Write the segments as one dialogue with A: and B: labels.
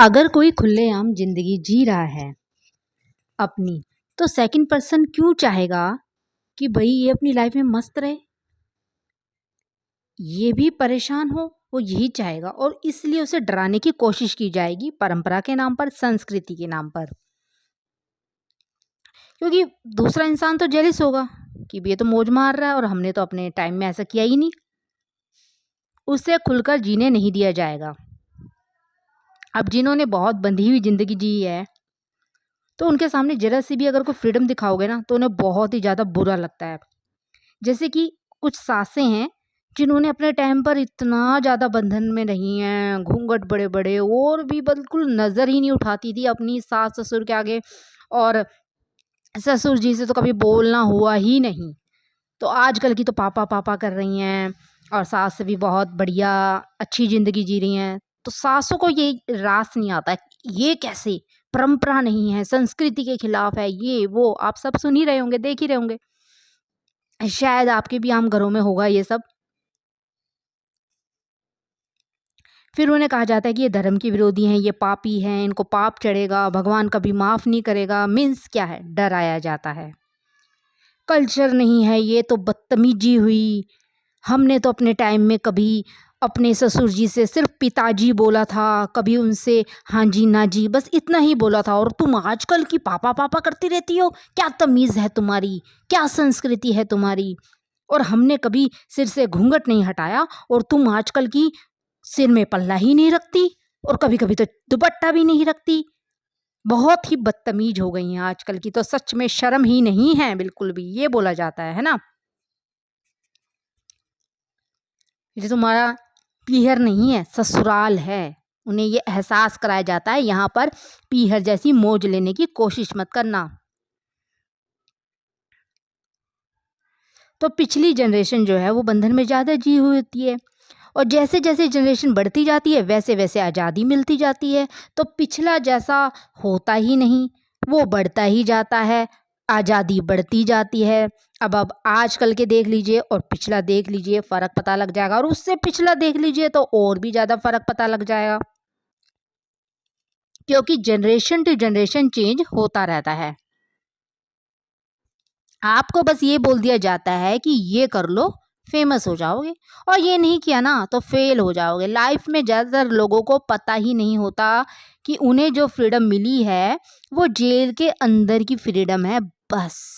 A: अगर कोई खुलेआम जिंदगी जी रहा है अपनी, तो सेकंड पर्सन क्यों चाहेगा कि भाई ये अपनी लाइफ में मस्त रहे, ये भी परेशान हो। वो यही चाहेगा और इसलिए उसे डराने की कोशिश की जाएगी परंपरा के नाम पर, संस्कृति के नाम पर। क्योंकि दूसरा इंसान तो जेलिस होगा कि ये तो मौज मार रहा है और हमने तो अपने टाइम में ऐसा किया ही नहीं। उसे खुलकर जीने नहीं दिया जाएगा। अब जिन्होंने बहुत बंधी हुई जिंदगी जी है, तो उनके सामने जरा सी भी अगर कोई फ्रीडम दिखाओगे ना, तो उन्हें बहुत ही ज़्यादा बुरा लगता है। जैसे कि कुछ सासें हैं जिन्होंने अपने टाइम पर इतना ज़्यादा बंधन में रही हैं, घूंघट बड़े बड़े, और भी बिल्कुल नज़र ही नहीं उठाती थी अपनी सास ससुर के आगे, और ससुर जी से तो कभी बोलना हुआ ही नहीं। तो आजकल की तो पापा पापा कर रही हैं और सास से भी बहुत बढ़िया अच्छी ज़िंदगी जी रही हैं। तो सासों को ये रास नहीं आता है, ये कैसे, परंपरा नहीं है, संस्कृति के खिलाफ है, ये वो आप सब सुन ही रहे होंगे, देख ही रहे होंगे। शायद आपके भी आम घरों में होगा ये सब। फिर उन्हें कहा जाता है कि ये धर्म के विरोधी हैं, ये पापी हैं, इनको पाप चढ़ेगा, भगवान कभी माफ़ नहीं करेगा। मीन्स क्या है, डराया जाता है। कल्चर नहीं है, ये तो बदतमीजी हुई। हमने तो अपने टाइम में कभी अपने ससुर जी से सिर्फ पिताजी बोला था, कभी उनसे हाँ जी ना जी, बस इतना ही बोला था, और तुम आजकल की पापा पापा करती रहती हो, क्या तमीज़ है तुम्हारी, क्या संस्कृति है तुम्हारी। और हमने कभी सिर से घूंघट नहीं हटाया, और तुम आजकल की सिर में पल्ला ही नहीं रखती, और कभी कभी तो दुपट्टा भी नहीं रखती। बहुत ही बदतमीज हो गई हैं आजकल की, तो सच में शर्म ही नहीं है बिल्कुल भी, ये बोला जाता है ना। ये तुम्हारा पीहर नहीं है, ससुराल है। उन्हें ये एहसास कराया जाता है यहाँ पर पीहर जैसी मौज लेने की कोशिश मत करना। तो पिछली जनरेशन जो है वो बंधन में ज़्यादा जी हुई होती है, और जैसे जैसे जनरेशन बढ़ती जाती है वैसे वैसे आज़ादी मिलती जाती है। तो पिछला जैसा होता ही नहीं, वो बढ़ता ही जाता है, आज़ादी बढ़ती जाती है। अब आजकल के देख लीजिए और पिछला देख लीजिए, फ़र्क पता लग जाएगा, और उससे पिछला देख लीजिए तो और भी ज़्यादा फ़र्क पता लग जाएगा। क्योंकि जनरेशन टू जनरेशन चेंज होता रहता है। आपको बस ये बोल दिया जाता है कि ये कर लो, फेमस हो जाओगे, और ये नहीं किया ना तो फेल हो जाओगे। लाइफ में ज़्यादातर लोगों को पता ही नहीं होता कि उन्हें जो फ्रीडम मिली है वो जेल के अंदर की फ्रीडम है, बस।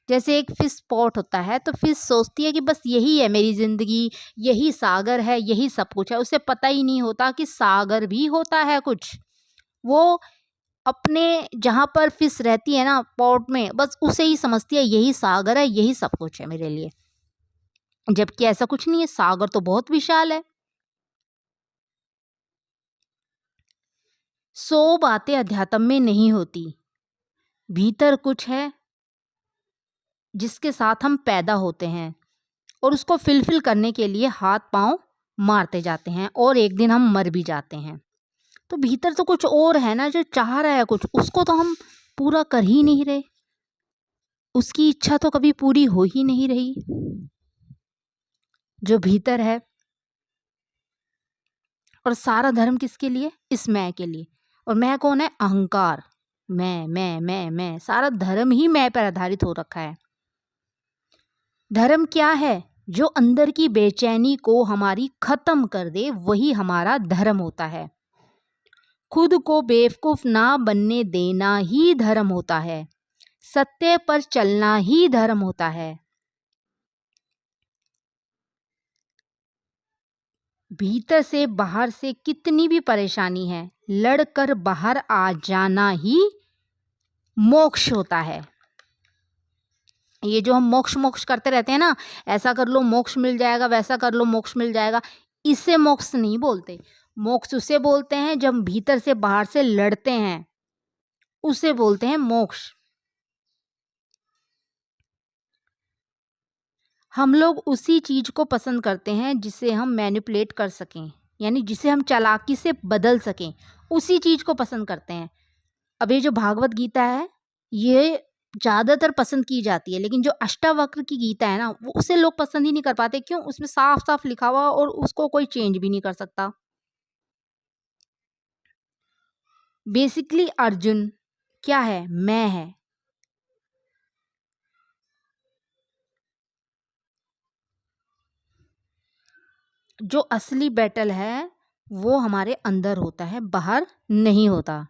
A: जैसे एक फिश पॉट होता है, तो फिश सोचती है कि बस यही है मेरी ज़िंदगी, यही सागर है, यही सब कुछ है। उसे पता ही नहीं होता कि सागर भी होता है कुछ। वो अपने जहाँ पर फिश रहती है ना पॉट में, बस उसे ही समझती है यही सागर है, यही सब कुछ है मेरे लिए। जबकि ऐसा कुछ नहीं है, सागर तो बहुत विशाल है। 100 बातें अध्यात्म में नहीं होती, भीतर कुछ है जिसके साथ हम पैदा होते हैं, और उसको फिलफिल करने के लिए हाथ पांव मारते जाते हैं, और एक दिन हम मर भी जाते हैं। तो भीतर तो कुछ और है ना, जो चाह रहा है कुछ, उसको तो हम पूरा कर ही नहीं रहे, उसकी इच्छा तो कभी पूरी हो ही नहीं रही जो भीतर है। और सारा धर्म किसके लिए, इस मैं के लिए। और मैं कौन है, अहंकार। मैं, सारा धर्म ही मैं पर आधारित हो रखा है। धर्म क्या है, जो अंदर की बेचैनी को हमारी खत्म कर दे, वही हमारा धर्म होता है। खुद को बेवकूफ ना बनने देना ही धर्म होता है, सत्य पर चलना ही धर्म होता है। भीतर से बाहर से कितनी भी परेशानी है, लड़कर बाहर आ जाना ही मोक्ष होता है। ये जो हम मोक्ष मोक्ष करते रहते हैं ना, ऐसा कर लो मोक्ष मिल जाएगा, वैसा कर लो मोक्ष मिल जाएगा, इसे मोक्ष नहीं बोलते। मोक्ष उसे बोलते हैं जब भीतर से बाहर से लड़ते हैं, उसे बोलते हैं मोक्ष। हम लोग उसी चीज को पसंद करते हैं जिसे हम मैनिपुलेट कर सकें, यानी जिसे हम चालाकी से बदल सकें, उसी चीज को पसंद करते हैं। अब ये जो भागवत गीता है, ये ज़्यादातर पसंद की जाती है, लेकिन जो अष्टावक्र की गीता है ना, वो उसे लोग पसंद ही नहीं कर पाते। क्यों, उसमें साफ साफ लिखा हुआ और उसको कोई चेंज भी नहीं कर सकता। बेसिकली अर्जुन क्या है? मैं है। जो असली बैटल है वो हमारे अंदर होता है, बाहर नहीं होता।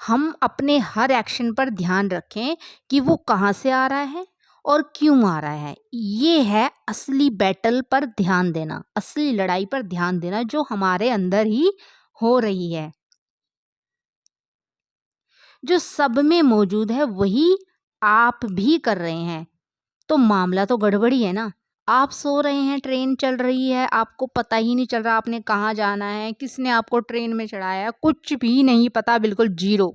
A: हम अपने हर एक्शन पर ध्यान रखें कि वो कहाँ से आ रहा है और क्यों आ रहा है। ये है असली बैटल पर ध्यान देना, असली लड़ाई पर ध्यान देना जो हमारे अंदर ही हो रही है। जो सब में मौजूद है वही आप भी कर रहे हैं। तो मामला तो गड़बड़ी है ना। आप सो रहे हैं, ट्रेन चल रही है, आपको पता ही नहीं चल रहा आपने कहाँ जाना है, किसने आपको ट्रेन में चढ़ाया, कुछ भी नहीं पता, बिल्कुल जीरो।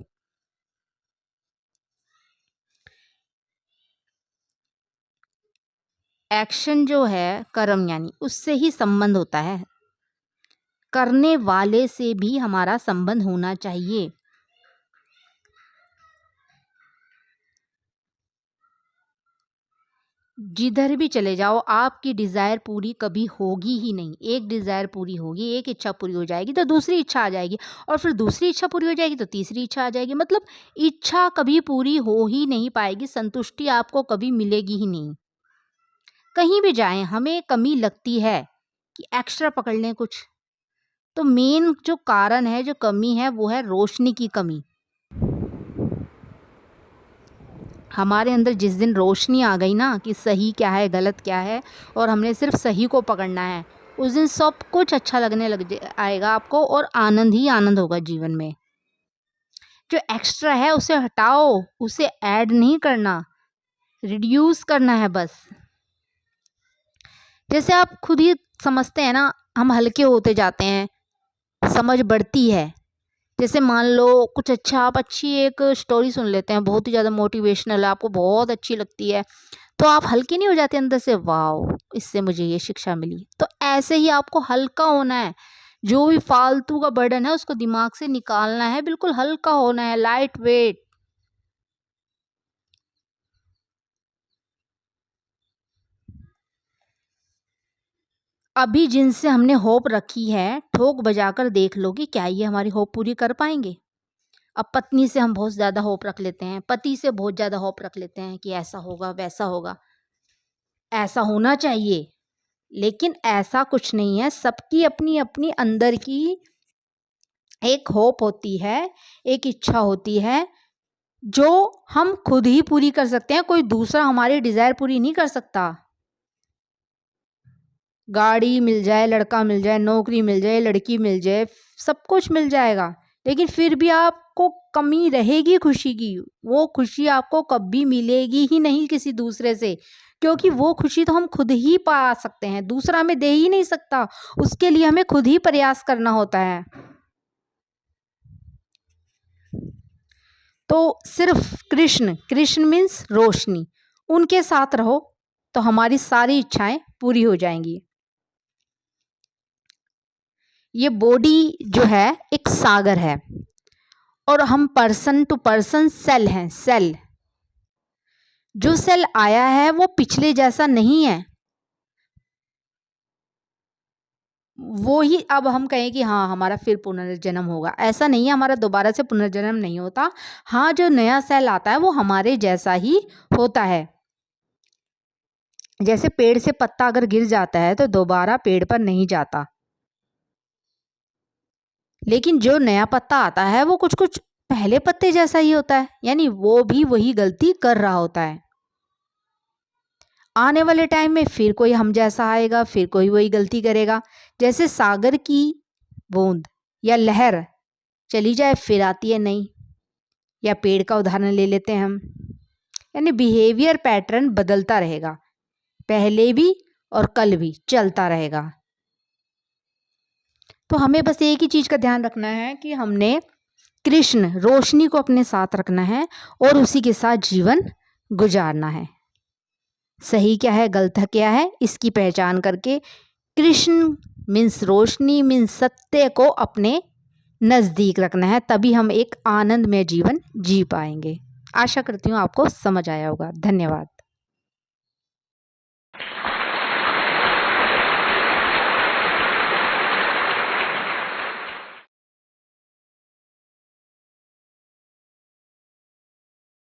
A: एक्शन जो है कर्म यानी उससे ही संबंध होता है। करने वाले से भी हमारा संबंध होना चाहिए। जिधर भी चले जाओ आपकी डिज़ायर पूरी कभी होगी ही नहीं। एक डिज़ायर पूरी होगी, एक इच्छा पूरी हो जाएगी तो दूसरी इच्छा आ जाएगी, और फिर दूसरी इच्छा पूरी हो जाएगी तो तीसरी इच्छा आ जाएगी। मतलब इच्छा कभी पूरी हो ही नहीं पाएगी, संतुष्टि आपको कभी मिलेगी ही नहीं। कहीं भी जाएं हमें कमी लगती है कि एक्स्ट्रा पकड़ लें कुछ, तो मेन जो कारण है, जो कमी है, वो है रोशनी की कमी। हमारे अंदर जिस दिन रोशनी आ गई ना कि सही क्या है गलत क्या है, और हमने सिर्फ सही को पकड़ना है, उस दिन सब कुछ अच्छा लगने आएगा आपको, और आनंद ही आनंद होगा जीवन में। जो एक्स्ट्रा है उसे हटाओ, उसे ऐड नहीं करना, रिड्यूस करना है बस। जैसे आप खुद ही समझते हैं ना, हम हल्के होते जाते हैं, समझ बढ़ती है। जैसे मान लो कुछ अच्छा, आप अच्छी एक स्टोरी सुन लेते हैं, बहुत ही ज़्यादा मोटिवेशनल है, आपको बहुत अच्छी लगती है, तो आप हल्के नहीं हो जाते अंदर से, वाओ इससे मुझे ये शिक्षा मिली। तो ऐसे ही आपको हल्का होना है, जो भी फालतू का बर्डन है उसको दिमाग से निकालना है, बिल्कुल हल्का होना है, लाइट वेट। अभी जिनसे हमने होप रखी है, ठोक बजाकर देख लो कि क्या ये हमारी होप पूरी कर पाएंगे। अब पत्नी से हम बहुत ज़्यादा होप रख लेते हैं, पति से बहुत ज़्यादा होप रख लेते हैं कि ऐसा होगा वैसा होगा, ऐसा होना चाहिए, लेकिन ऐसा कुछ नहीं है। सबकी अपनी अपनी अंदर की एक होप होती है, एक इच्छा होती है, जो हम खुद ही पूरी कर सकते हैं, कोई दूसरा हमारी डिज़ायर पूरी नहीं कर सकता। गाड़ी मिल जाए, लड़का मिल जाए, नौकरी मिल जाए, लड़की मिल जाए, सब कुछ मिल जाएगा, लेकिन फिर भी आपको कमी रहेगी खुशी की। वो खुशी आपको कभी मिलेगी ही नहीं किसी दूसरे से, क्योंकि वो खुशी तो हम खुद ही पा सकते हैं, दूसरा हमें दे ही नहीं सकता। उसके लिए हमें खुद ही प्रयास करना होता है। तो सिर्फ कृष्ण, कृष्ण मीन्स रोशनी, उनके साथ रहो तो हमारी सारी इच्छाएं पूरी हो जाएंगी। ये बॉडी जो है एक सागर है, और हम पर्सन टू पर्सन सेल हैं, सेल। जो सेल आया है वो पिछले जैसा नहीं है, वो ही अब हम कहें कि हाँ हमारा फिर पुनर्जन्म होगा, ऐसा नहीं है, हमारा दोबारा से पुनर्जन्म नहीं होता। हाँ, जो नया सेल आता है वो हमारे जैसा ही होता है। जैसे पेड़ से पत्ता अगर गिर जाता है तो दोबारा पेड़ पर नहीं जाता, लेकिन जो नया पत्ता आता है वो कुछ कुछ पहले पत्ते जैसा ही होता है, यानी वो भी वही गलती कर रहा होता है। आने वाले टाइम में फिर कोई हम जैसा आएगा, फिर कोई वही गलती करेगा। जैसे सागर की बूंद या लहर चली जाए फिर आती है नई, या पेड़ का उदाहरण ले लेते हैं हम, यानी बिहेवियर पैटर्न बदलता रहेगा, पहले भी और कल भी चलता रहेगा। तो हमें बस एक ही चीज़ का ध्यान रखना है कि हमने कृष्ण रोशनी को अपने साथ रखना है और उसी के साथ जीवन गुजारना है। सही क्या है गलत क्या है इसकी पहचान करके, कृष्ण मीन्स रोशनी मीन्स सत्य को अपने नज़दीक रखना है, तभी हम एक आनंदमय जीवन जी पाएंगे। आशा करती हूँ आपको समझ आया होगा। धन्यवाद।